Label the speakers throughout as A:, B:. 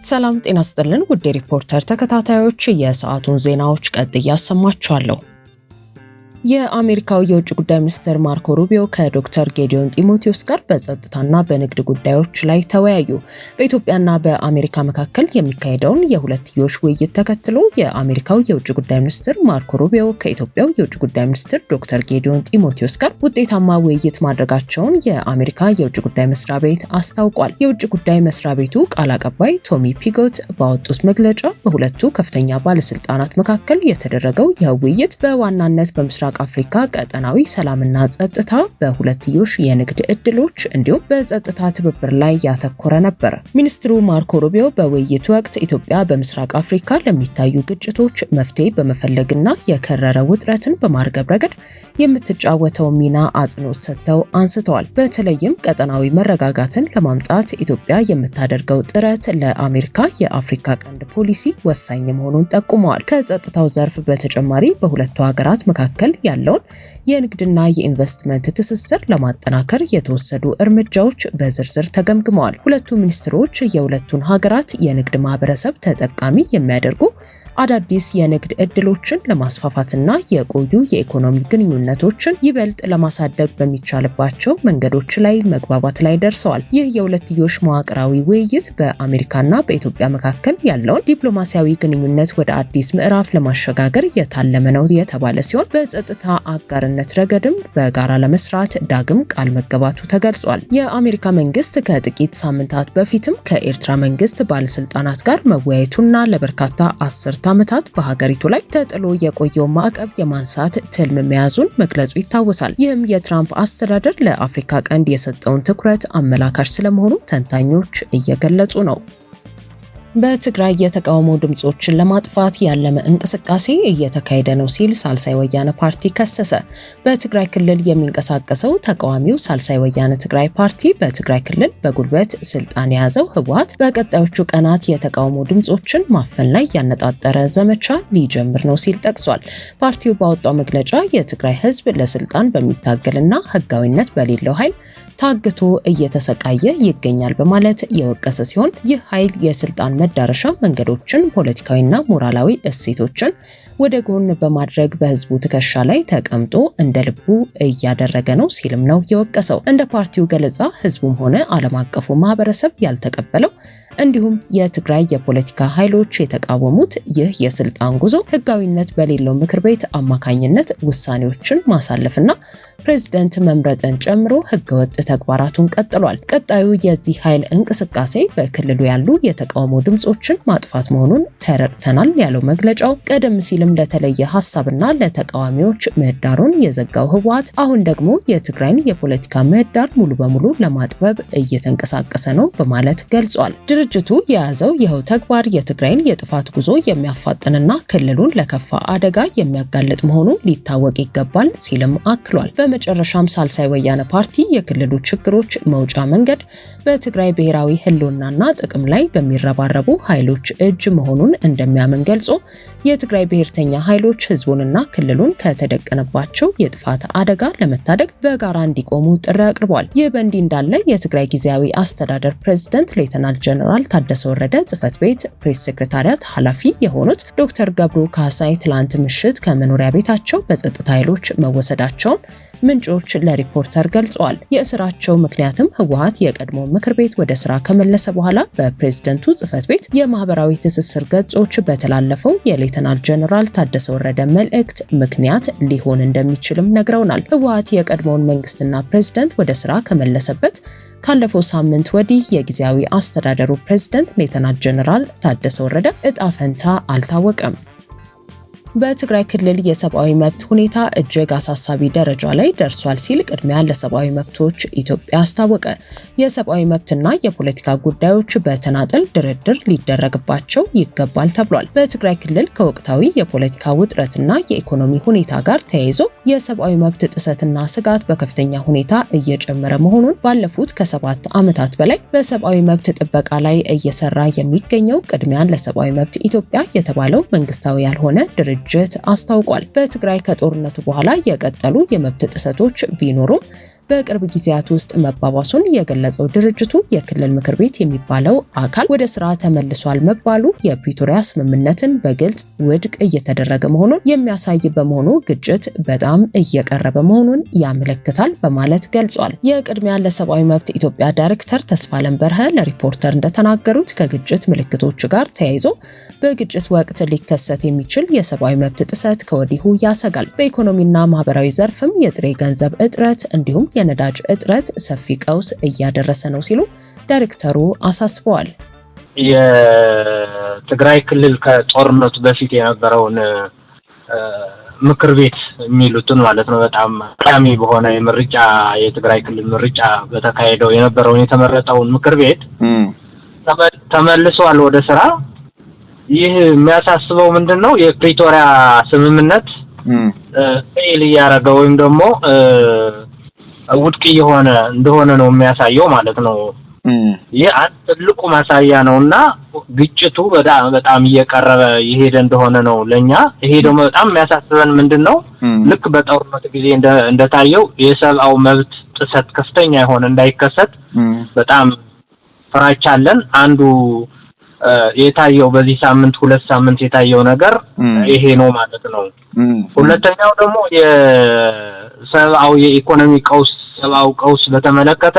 A: ሰላም ጤና ይስጥልን ውድ ሪፖርተር ተከታታዮች የሰዓቱን ዜናዎች ቀጥዬ አሰማችኋለሁ። የአሜሪካው የውጭ ጉዳይ ሚኒስትር ማርኮ ሩቢዮ ከዶክተር ጌዲዮን ጢሞቴዎስ ጋር በጸጥታና በንግድ ጉዳዮች ላይ ተወያዩ። በኢትዮጵያና በአሜሪካ መካከል የሚካሄደውን የሁለትዮሽ ውይይት ተከትሎ የአሜሪካው የውጭ ጉዳይ ሚኒስትር ማርኮ ሩቢዮ ከኢትዮጵያው የውጭ ጉዳይ ሚኒስትር ዶክተር ጌዲዮን ጢሞቴዎስ ጋር ውጤታማ ውይይት ማድረጋቸውን የአሜሪካ የውጭ ጉዳይ መስሪያ ቤት አስታውቋል። የውጭ ጉዳይ መስሪያ ቤቱ ቃል አቀባይ ቶሚ ፒጎት ባወጡት መግለጫ በሁለቱ ከፍተኛ ባለስልጣናት መካከል የተደረገው ይህ ውይይት በዋናነት በምስራቅ አፍሪካ ቀጠናዊ ሰላምና ጸጥታ፣ በሁለትዮሽ የንግድ እድሎች እንዲሁም በጸጥታ ትብብር ላይ ያተኮረ ነበር። ሚኒስትሩ ማርኮ ሩቢዮ በውይይቱ ወቅት ኢትዮጵያ በምስራቅ አፍሪካ ለሚታዩ ግጭቶች መፍትሄ በመፈለግና የከረረ ውጥረትን በማርገብ ረገድ የምትጫወተው ሚና አጽንኦት ሰጥተው አንስተዋል። በተለይም ቀጠናዊ መረጋጋትን ለማምጣት ኢትዮጵያ የምታደርገው ጥረት ለአሜሪካ የአፍሪካ ቀንድ ፖሊሲ ወሳኝ መሆኑን ጠቁመዋል። ከጸጥታው ዘርፍ በተጨማሪ በሁለቱ ሀገራት መካከል ያለውን የንግድና የኢንቨስትመንት ትስስር ለማጠናከር የተወሰዱ እርምጃዎች በዝርዝር ተገምግመዋል። ሁለቱ ሚኒስትሮች የሁለቱን ሀገራት የንግድ ማህበረሰብ ተጠቃሚ የሚያደርጉ አዳዲስ የንግድ እድሎችን ለማስፋፋትና የቆዩ የኢኮኖሚ ግንኙነቶችን ይበልጥ ለማሳደግ በሚቻልባቸው መንገዶች ላይ መግባባት ላይ ደርሰዋል። ይህ የሁለትዮሽ መዋቅራዊ ውይይት በአሜሪካና በኢትዮጵያ መካከል ያለውን ዲፕሎማሲያዊ ግንኙነት ወደ አዲስ ምዕራፍ ለማሸጋገር የታለመ ነው የተባለ ሲሆን በጸጥታ አጋርነት ረገድም በጋራ ለመስራት ዳግም ቃል መገባቱ ተገልጿል። የአሜሪካ መንግስት ከጥቂት ሳምንታት በፊትም ከኤርትራ መንግስት ባለስልጣናት ጋር መወያየቱና ለበርካታ 10 ዓመታት በሀገሪቱ ላይ ተጥሎ የቆየው ማዕቀብ የማንሳት ትልም መያዙን መግለጹ ይታወሳል። ይህም የትራምፕ አስተዳደር ለአፍሪካ ቀንድ የሰጠውን ትኩረት አመላካሽ ስለመሆኑ ተንታኞች እየገለጹ ነው። በትግራይ የተቃውሞ ድምጾችን ለማጥፋት ያለመ እንቅስቃሴ እየተካሄደ ነው ሲል ሳልሳይ ወያነ ፓርቲ ከሰሰ። በትግራይ ክልል የሚንቀሳቀሰው ተቃዋሚው ሳልሳይ ወያነ ትግራይ ፓርቲ በትግራይ ክልል በጉልበት ስልጣን የያዘው ህወሓት በቀጣዮቹ ቀናት የተቃውሞ ድምጾችን ማፈን ላይ ያነጣጠረ ዘመቻ ሊጀምር ነው ሲል ጠቅሷል። ፓርቲው ባወጣው መግለጫ የትግራይ ህዝብ ለስልጣን በሚታገልና ህጋዊነት በሌለው ኃይል ታግቶ እየተሰቃየ ይገኛል በማለት የወቀሰ ሲሆን ይህ ኃይል የስልጣን መዳረሻ መንገዶችን፣ ፖለቲካዊና ሞራላዊ እሴቶችን ወደ ጎን በማድረግ በህዝቡ ትከሻ ላይ ተቀምጦ እንደ ልቡ እያደረገ ነው ሲልም ነው የወቀሰው። እንደ ፓርቲው ገለጻ ህዝቡም ሆነ ዓለም አቀፉ ማህበረሰብ ያልተቀበለው እንዲሁም የትግራይ የፖለቲካ ኃይሎች የተቃወሙት ይህ የስልጣን ጉዞ ህጋዊነት በሌለው ምክር ቤት አማካኝነት ውሳኔዎችን ማሳለፍና ፕሬዝዳንት መምረጥን ጨምሮ ህገወጥ ተግባራቱን ቀጥሏል። ቀጣዩ የዚህ ኃይል እንቅስቃሴ በክልሉ ያሉ የተቃውሞ ድምጾችን ማጥፋት መሆኑን ተረድተናል ያለው መግለጫው ቀደም ሲልም ለተለየ ሐሳብና ለተቃዋሚዎች ምህዳሩን የዘጋው ህወሓት አሁን ደግሞ የትግራይን የፖለቲካ ምህዳር ሙሉ በሙሉ ለማጥበብ እየተንቀሳቀሰ ነው በማለት ገልጿል። ድርጅቱ የያዘው ይኸው ተግባር የትግራይን የጥፋት ጉዞ የሚያፋጥንና ክልሉን ለከፋ አደጋ የሚያጋልጥ መሆኑ ሊታወቅ ይገባል ሲልም አክሏል። በመጨረሻም ሳልሳይ ወያነ ፓርቲ የክልሉ ችግሮች መውጫ መንገድ በትግራይ ብሔራዊ ህልውናና ጥቅም ላይ በሚረባረቡ ኃይሎች እጅ መሆኑን እንደሚያምን ገልጾ የትግራይ ብሔርተኛ ኃይሎች ህዝቡንና ክልሉን ከተደቀነባቸው የጥፋት አደጋ ለመታደግ በጋራ እንዲቆሙ ጥሪ አቅርቧል። ይህ በእንዲህ እንዳለ የትግራይ ጊዜያዊ አስተዳደር ፕሬዝዳንት ሌተናል ጀነራል ታደሰ ወረደ ጽህፈት ቤት ፕሬስ ሴክሬታሪያት ኃላፊ የሆኑት ዶክተር ገብሩ ካሳይ ትላንት ምሽት ከመኖሪያ ቤታቸው በጸጥታ ኃይሎች መወሰዳቸውን ምንጮች ለሪፖርተር ገልጸዋል። የእስራቸው ምክንያትም ህወሓት የቀድሞ ምክር ቤት ወደ ስራ ከመለሰ በኋላ በፕሬዝዳንቱ ጽህፈት ቤት የማህበራዊ ትስስር ገጾች በተላለፈው የሌተናል ጀነራል ታደሰ ወረደ መልእክት ምክንያት ሊሆን እንደሚችልም ነግረውናል። ህወሓት የቀድሞውን መንግስትና ፕሬዝዳንት ወደ ስራ ከመለሰበት ካለፈው ሳምንት ወዲህ የጊዜያዊ አስተዳደሩ ፕሬዝዳንት ሌተናል ጀነራል ታደሰ ወረደ እጣ ፈንታ አልታወቀም። በትግራይ ክልል የሰብአዊ መብት ሁኔታ እጅግ አሳሳቢ ደረጃ ላይ ደርሷል ሲል ቅድሚያ ለሰብአዊ መብቶች ኢትዮጵያ አስታወቀ። የሰብአዊ መብትና የፖለቲካ ጉዳዮች በተናጠል ድርድር ሊደረግባቸው ይገባል ተብሏል። በትግራይ ክልል ከወቅታዊ የፖለቲካ ውጥረትና የኢኮኖሚ ሁኔታ ጋር ተያይዞ የሰብአዊ መብት ጥሰትና ስጋት በከፍተኛ ሁኔታ እየጨመረ መሆኑን ባለፉት ከ7 ዓመታት በላይ በሰብአዊ መብት ጥበቃ ላይ እየሰራ የሚገኘው ቅድሚያ ለሰብአዊ መብት ኢትዮጵያ የተባለው መንግስታዊ ያልሆነ ድርጅት አስታውቋል። በትግራይ ከጦርነቱ በኋላ የቀጠሉ የመብት ጥሰቶች ቢኖሩም በቅርብ ጊዜያት ውስጥ መባባሱን የገለጸው ድርጅቱ የክልል ምክር ቤት የሚባለው አካል ወደ ስራ ተመልሷል መባሉ የፕሪቶሪያ ስምምነትን በግልጽ ውድቅ እየተደረገ መሆኑን የሚያሳይ በመሆኑ ግጭት በጣም እየቀረበ መሆኑን ያመለክታል በማለት ገልጿል። የቅድሚያ ለሰብአዊ መብት ኢትዮጵያ ዳይሬክተር ተስፋለም በርሀ ለሪፖርተር እንደተናገሩት ከግጭት ምልክቶች ጋር ተያይዞ በግጭት ወቅት ሊከሰት የሚችል የሰብአዊ መብት ጥሰት ከወዲሁ ያሰጋል። በኢኮኖሚና ማህበራዊ ዘርፍም የጥሬ ገንዘብ እጥረት እንዲሁም የነዳጅ እጥረት ሰፊ ቀውስ እያደረሰ ነው ሲሉ ዳይሬክተሩ አሳስበዋል።
B: የትግራይ ክልል ከጦርነቱ በፊት የነበረውን ምክር ቤት የሚሉትን ማለት ነው በጣም ቀዳሚ በሆነ የምርጫ የትግራይ ክልል ምርጫ በተካሄደው የነበረውን የተመረጠውን ምክር ቤት ተመልሷል ወደ ስራ። ይህ የሚያሳስበው ምንድነው የፕሪቶሪያ ስምምነት ፌል ያደረገ ወይም ደግሞ ውድቅ የሆነ እንደሆነ ነው የሚያሳየው ማለት ነው። ይህ አንድ ትልቁ ማሳያ ነውና ግጭቱ በጣም እየቀረበ ይሄደ እንደሆነ ነው ለኛ። ይሄ ደግሞ በጣም የሚያሳስበን ምንድነው ልክ በጦርነቱ ጊዜ እንደታየው የሰብአዊ መብት ጥሰት ከፍተኛ የሆነ እንዳይከሰት በጣም ፍራቻ አለን። አንዱ የታየው በዚህ ሳምንት 2 ሳምንት የታየው ነገር ይሄ ነው ማለት ነው። ሁለተኛው ደግሞ የሰብአዊ የኢኮኖሚ ቀውስ ሰብአዊ ቀውስ በተመለከተ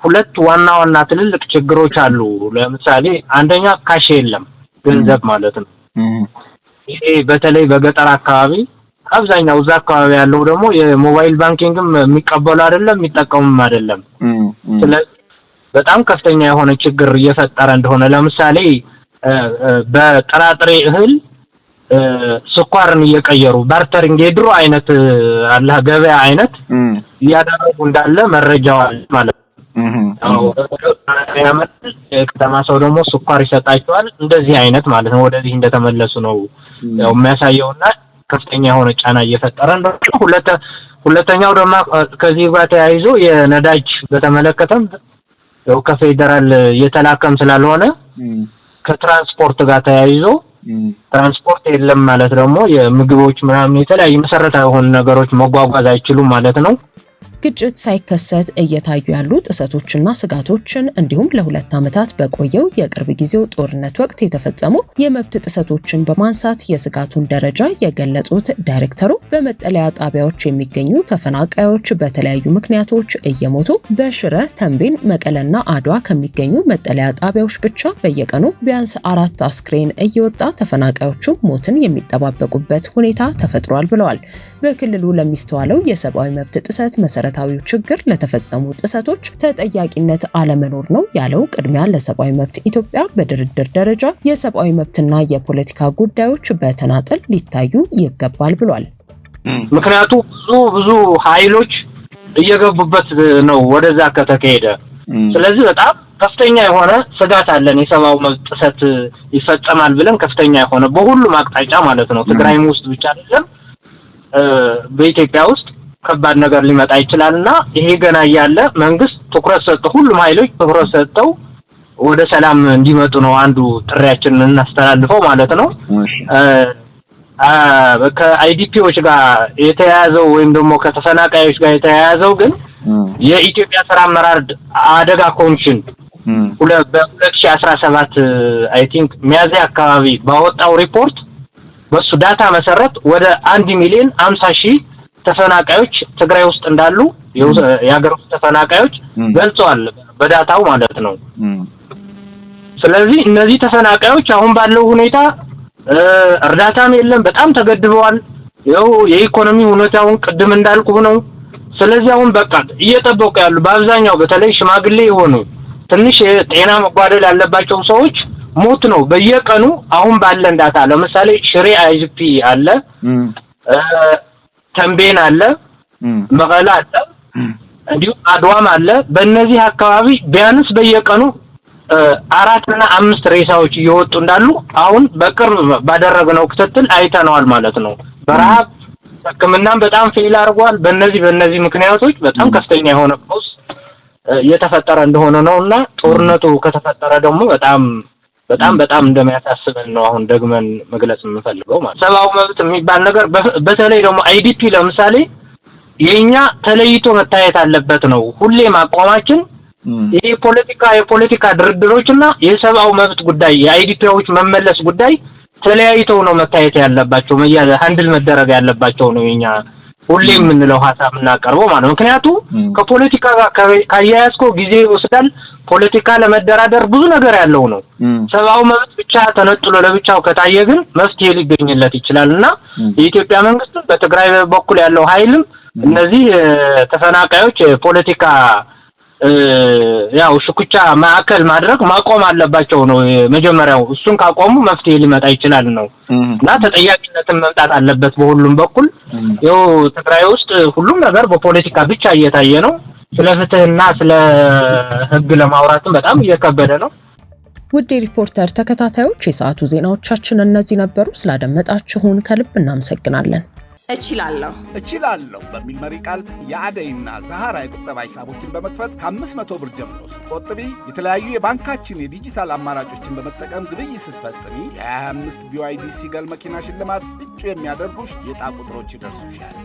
B: ሁለት ዋና ትልልቅ ችግሮች አሉ። ለምሳሌ አንደኛ ካሽ የለም ገንዘብ ማለት ነው። ይሄ በተለይ በገጠር አካባቢ አብዛኛው እዛ አካባቢ ያለው ደግሞ የሞባይል ባንኪንግም የሚቀበሉ አይደለም የሚጠቀሙም አይደለም። ስለዚህ በጣም ከፍተኛ የሆነ ችግር እየፈጠረ እንደሆነ ለምሳሌ በጥራጥሬ እህል ስኳርን እየቀየሩ ባርተሪንግ የድሮ አይነት አለ ገበያ አይነት ያደረጉ እንዳለ መረጃው አለ ማለት ነው። ከተማ ሰው ደግሞ ስኳር ይሰጣቸዋል እንደዚህ አይነት ማለት ነው። ወደዚህ እንደተመለሱ ነው ያው የሚያሳየውና ከፍተኛ የሆነ ጫና እየፈጠረ እንደሆነ። ሁለተኛው ደግሞ ከዚህ ጋር ተያይዞ የነዳጅ በተመለከተም ያው ከፌደራል የተላከም ስላልሆነ ከትራንስፖርት ጋር ተያይዞ ትራንስፖርት የለም ማለት ደግሞ የምግቦች ምናምን የተለያዩ መሰረታዊ የሆኑ ነገሮች መጓጓዝ አይችሉም ማለት ነው።
A: ግጭት ሳይከሰት እየታዩ ያሉ ጥሰቶችና ስጋቶችን እንዲሁም ለ2 ዓመታት በቆየው የቅርብ ጊዜው ጦርነት ወቅት የተፈጸሙ የመብት ጥሰቶችን በማንሳት የስጋቱን ደረጃ የገለጹት ዳይሬክተሩ በመጠለያ ጣቢያዎች የሚገኙ ተፈናቃዮች በተለያዩ ምክንያቶች እየሞቱ በሽረ፣ ተንቤን፣ መቀለና አድዋ ከሚገኙ መጠለያ ጣቢያዎች ብቻ በየቀኑ ቢያንስ 4 አስክሬን እየወጣ ተፈናቃዮቹ ሞትን የሚጠባበቁበት ሁኔታ ተፈጥሯል ብለዋል። በክልሉ ለሚስተዋለው የሰብአዊ መብት ጥሰት መሰረታዊው ችግር ለተፈጸሙ ጥሰቶች ተጠያቂነት አለመኖር ነው ያለው ቅድሚያ ለሰብአዊ መብት ኢትዮጵያ በድርድር ደረጃ የሰብአዊ መብትና የፖለቲካ ጉዳዮች በተናጠል ሊታዩ ይገባል ብሏል።
B: ምክንያቱም ብዙ ኃይሎች እየገቡበት ነው ወደዛ ከተካሄደ። ስለዚህ በጣም ከፍተኛ የሆነ ስጋት አለን የሰብአዊ መብት ጥሰት ይፈጸማል ብለን ከፍተኛ የሆነ በሁሉም አቅጣጫ ማለት ነው። ትግራይም ውስጥ ብቻ አይደለም በኢትዮጵያ ውስጥ ከባድ ነገር ሊመጣ ይችላልና ይሄ ገና ያለ መንግስት ትኩረት ሰጥቶ ሁሉም ኃይሎች ትኩረት ሰጥተው ወደ ሰላም እንዲመጡ ነው አንዱ ጥሪያችንን እናስተላልፈው ማለት ነው። ከአይዲፒዎች ጋር የተያያዘው ወይም ደግሞ ከተፈናቃዮች ጋር የተያያዘው ግን የኢትዮጵያ ሰላም አመራር አደጋ ኮሚሽን በ2017 አይ ቲንክ ሚያዝያ አካባቢ ባወጣው ሪፖርት በሱ ዳታ መሰረት ወደ 1,50,000 ተፈናቃዮች ትግራይ ውስጥ እንዳሉ የሀገር ውስጥ ተፈናቃዮች ገልጸዋል በዳታው ማለት ነው። ስለዚህ እነዚህ ተፈናቃዮች አሁን ባለው ሁኔታ እርዳታም የለም በጣም ተገድበዋል። ያው የኢኮኖሚ ሁኔታውን ቅድም እንዳልኩ ነው። ስለዚህ አሁን በቃ እየጠበቁ ያሉ በአብዛኛው በተለይ ሽማግሌ የሆኑ ትንሽ ጤና መጓደል ያለባቸው ሰዎች ሞት ነው በየቀኑ አሁን ባለን ዳታ። ለምሳሌ ሽሬ አይጂፒ አለ፣ ተንቤን አለ፣ መቀለ አለ፣ እንዲሁ አድዋም አለ። በእነዚህ አካባቢ ቢያንስ በየቀኑ 4 እና 5 ሬሳዎች እየወጡ እንዳሉ አሁን በቅርብ ባደረግነው ክትትል አይተነዋል ማለት ነው። በረሃብ ሕክምናም በጣም ፌል አድርጓል። በእነዚህ ምክንያቶች በጣም ከፍተኛ የሆነ ቀውስ እየተፈጠረ እንደሆነ ነውና ጦርነቱ ከተፈጠረ ደግሞ በጣም እንደሚያሳስበን ነው አሁን ደግመን መግለጽ የምንፈልገው ማለት። ሰብአዊ መብት የሚባል ነገር በተለይ ደግሞ አይዲፒ ለምሳሌ የኛ ተለይቶ መታየት አለበት ነው ሁሌም አቋማችን። ይሄ የፖለቲካ ድርድሮችና የሰብአዊ መብት ጉዳይ የአይዲፒዎች መመለስ ጉዳይ ተለያይተው ነው መታየት ያለባቸው ሃንድል መደረግ ያለባቸው ነው የኛ ሁሌም የምንለው ሐሳብ እናቀርበው ማለት ነው። ምክንያቱም ከፖለቲካ ጋር ካያያዝከው ጊዜ ይወስዳል። ፖለቲካ ለመደራደር ብዙ ነገር ያለው ነው። ሰብአዊ መብት ብቻ ተነጥሎ ለብቻው ከታየ ግን መፍትሄ ሊገኝለት ይችላልና የኢትዮጵያ መንግስት በትግራይ በኩል ያለው ኃይልም እነዚህ ተፈናቃዮች ፖለቲካ ያው ሽኩቻ ማዕከል ማድረግ ማቆም አለባቸው ነው መጀመሪያው። እሱን ካቆሙ መፍትሄ ሊመጣ ይችላል ነው እና ተጠያቂነትን መምጣት አለበት በሁሉም በኩል። ያው ትግራይ ውስጥ ሁሉም ነገር በፖለቲካ ብቻ እየታየ ነው። ስለ ፍትህና ስለ ህግ ለማውራትም በጣም እየከበደ ነው።
A: ውድ ሪፖርተር ተከታታዮች የሰዓቱ ዜናዎቻችን እነዚህ ነበሩ። ስላደመጣችሁን ከልብ እናመሰግናለን።
C: እችላለሁ በሚል መሪ ቃል የአደይና ዛሃራ የቁጠባ ሂሳቦችን በመክፈት ከ500 ብር ጀምሮ ስትቆጥቢ የተለያዩ የባንካችን የዲጂታል አማራጮችን በመጠቀም ግብይት ስትፈጽሚ የ25 BYD ሲገል መኪና ሽልማት እጩ የሚያደርጉሽ የዕጣ ቁጥሮች ይደርሱሻል።